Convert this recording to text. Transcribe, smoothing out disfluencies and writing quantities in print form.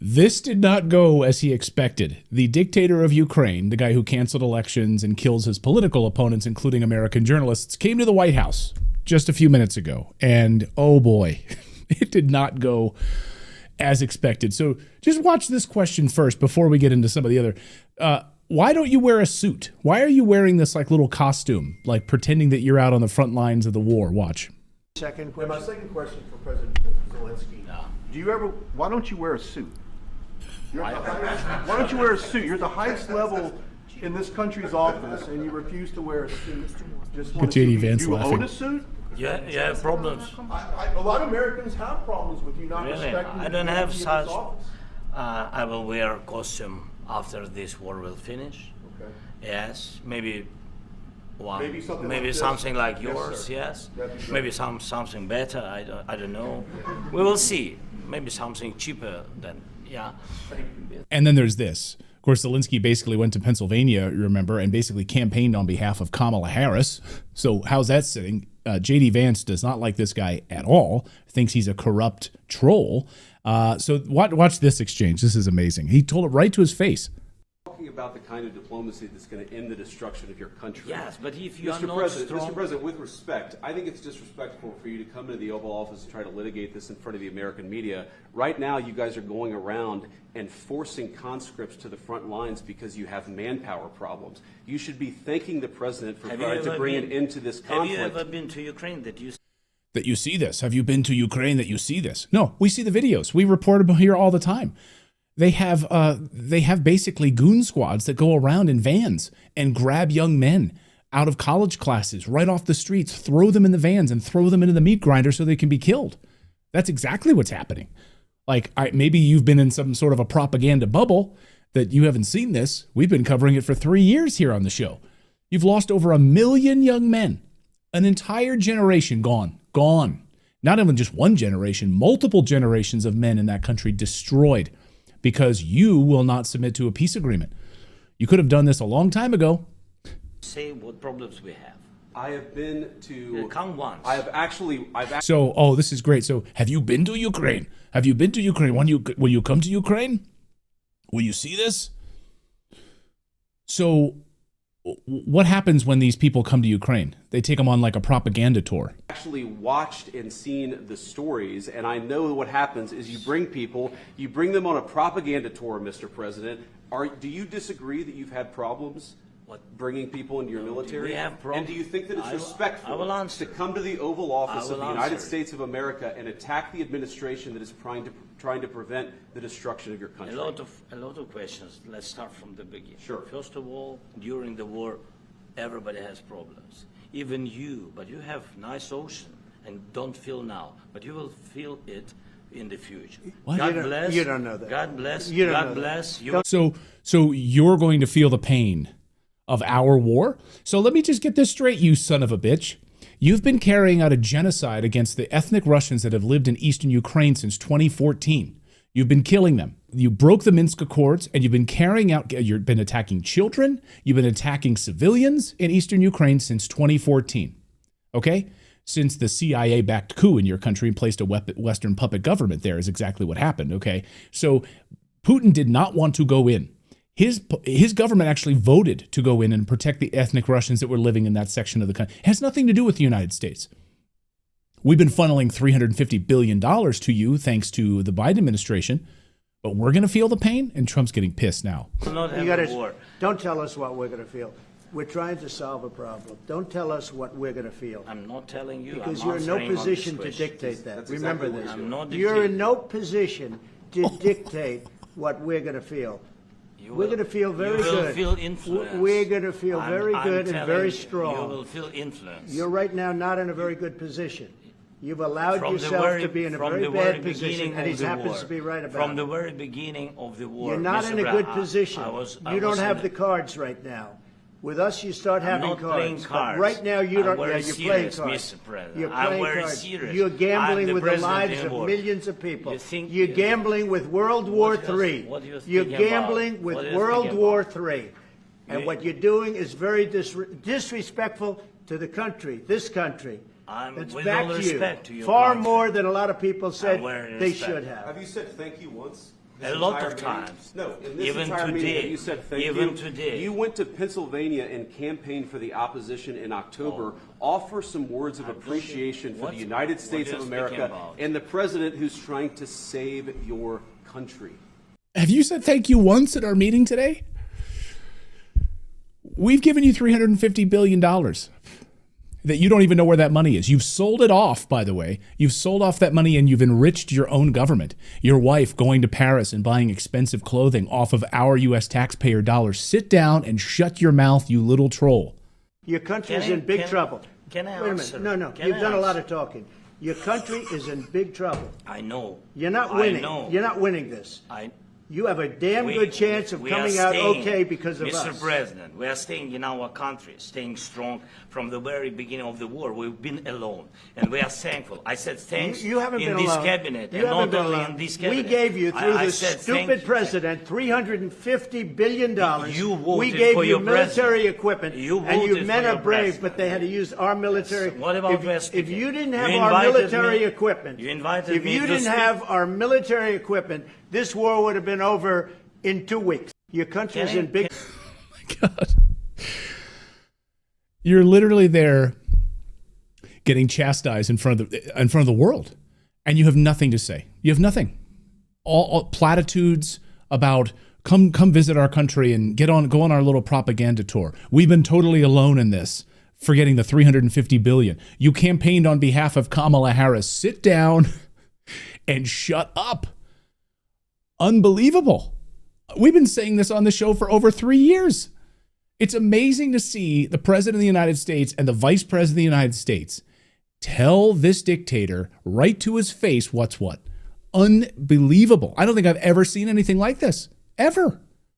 This did not go as he expected. The dictator of Ukraine, the guy who canceled elections and kills his political opponents, including American journalists, came to the White House just a few minutes ago. And oh boy, it did not go as expected. So just watch this question first before we get into some of the other. Why don't you wear a suit? Why are you wearing this like little costume, like pretending that you're out on the front lines of the war? Watch. Second question. My second question for President Zelensky. Why don't you wear a suit? Why don't you wear a suit? You're the highest level in this country's office, and you refuse to wear a suit. Just want to JD Vance do you laughing. own a suit? Yeah, have problems. A lot of Americans have problems with you not Really? respecting I the don't have authority of this such. office. I will wear a costume after this war will finish. Okay. Yes, maybe one. Maybe something like maybe this? something like Yes, yours. sir. Yes. That'd be great. Maybe something better. I don't know. We will see. Maybe something cheaper than yeah. And then there's this. Of course, Zelensky basically went to Pennsylvania, you remember, and basically campaigned on behalf of Kamala Harris. So how's that sitting? JD Vance does not like this guy at all, thinks he's a corrupt troll. So watch this exchange. This is amazing. He told it right to his face. Talking about the kind of diplomacy that's going to end the destruction of your country. Yes, but if you are Mr. not President, strong, Mr. President, with respect, I think it's disrespectful for you to come into the Oval Office and try to litigate this in front of the American media. Right now, you guys are going around and forcing conscripts to the front lines because you have manpower problems. You should be thanking the President for trying to bring an end to this conflict. Have you ever been to Ukraine that you see this? Have you been to Ukraine that you see this? No, we see the videos. We report about here all the time. They have basically goon squads that go around in vans and grab young men out of college classes right off the streets, throw them in the vans and throw them into the meat grinder so they can be killed. That's exactly what's happening. Like, maybe you've been in some sort of a propaganda bubble that you haven't seen this. We've been covering it for 3 years here on the show. You've lost over 1 million young men, an entire generation gone. Not even just one generation, multiple generations of men in that country destroyed because you will not submit to a peace agreement. You could have done this a long time ago. say what problems we have. I have been to. Come once. So, this is great. So, have you been to Ukraine? Have you been to Ukraine? Will you come to Ukraine? Will you see this? So, what happens when these people come to Ukraine? They take them on like a propaganda tour. Actually watched and seen the stories, and I know what happens is you bring them on a propaganda tour, Mr. President. Do you disagree that you've had problems bringing people into your military? We have problems. And do you think that it's respectful to come to the Oval Office of the United States of America and attack the administration that is trying to prevent the destruction of your country? A lot of questions. Let's start from the beginning. Sure. First of all, during the war, everybody has problems. Even you, but you have nice ocean and don't feel now, but you will feel it in the future. What? God bless. You don't know that. God bless. You don't God know bless. that. So you're going to feel the pain of our war? So let me just get this straight, you son of a bitch. You've been carrying out a genocide against the ethnic Russians that have lived in eastern Ukraine since 2014. You've been killing them. You broke the Minsk Accords, and you've been attacking children. You've been attacking civilians in eastern Ukraine since 2014. Okay? Since the CIA-backed coup in your country and placed a Western puppet government there is exactly what happened. Okay? So Putin did not want to go in. His government actually voted to go in and protect the ethnic Russians that were living in that section of the country. It has nothing to do with the United States. We've been funneling $350 billion to you thanks to the Biden administration, but we're going to feel the pain, and Trump's getting pissed now. Don't tell us what we're going to feel. We're trying to solve a problem. Don't tell us what we're going to feel. I'm not telling you. Because I'm you're in no answering on position this to question. dictate that. That's Remember exactly this. what I'm not You're in dictating. no position to dictate what we're going to feel. We're going to feel very good. You will feel influence. We're going to feel very I'm good and telling very you, strong. You will feel influence. You're right now not in a very good position. You've allowed yourself to be in a very bad position, and he happens to be right about it. From the very beginning of the war. You're not in a good position. I You don't was have in the cards right now. With us, you start having not cards. playing But cards. right now, you I'm don't. very Yeah, you're playing serious, cards. Mr. President. You're I'm playing very cards. serious. You're I'm gambling the with the president lives in of war. millions of people. You think You're you- gambling with World War What do you- III. what do you You're think about? gambling with What do you World think War about? III. And You- what you're doing is very disrespectful to the country, this country. It's with back all to respect to you. your Far country. more than a lot of people said very they respect. should have. Have you said thank you once? A lot of times. No, in this Even entire meeting, today. you said thank Even you. today. You went to Pennsylvania and campaigned for the opposition in October. Offer some words of appreciation for the United States of America and the president who's trying to save your country. Have you said thank you once at our meeting today? We've given you $350 billion that you don't even know where that money is. You've sold it off, by the way. You've sold off that money and you've enriched your own government. Your wife going to Paris and buying expensive clothing off of our U.S. taxpayer dollars. Sit down and shut your mouth, you little troll. Your country is in big trouble. Can I Wait a answer? minute. No. You've done a lot of talking. Your country is in big trouble. I know. You're not winning. I know. You're not winning this. You have a damn good chance of coming out okay because of us. Mr. President, we are staying in our country, staying strong from the very beginning of the war. We've been alone, and we are thankful. I said thanks you haven't in been this alone. cabinet, You and haven't not been only alone. in this cabinet. We gave you, through I this said stupid president, $350 billion. You voted we gave for you your military president. equipment, You and you voted men for are your brave, president. but they had to use our military. What about if you didn't have You our invited military me- equipment, You invited if me you to didn't speak. have our military equipment, this war would have been over in 2 weeks. Your country's in big. God. You're literally there getting chastised in front of the world, and you have nothing to say. You have nothing. All platitudes about come visit our country and go on our little propaganda tour. We've been totally alone in this, forgetting the $350 billion. You campaigned on behalf of Kamala Harris. Sit down and shut up. Unbelievable. We've been saying this on the show for over 3 years. It's amazing to see the president of the United States and the vice president of the United States tell this dictator right to his face what's what. Unbelievable. I don't think I've ever seen anything like this. Ever.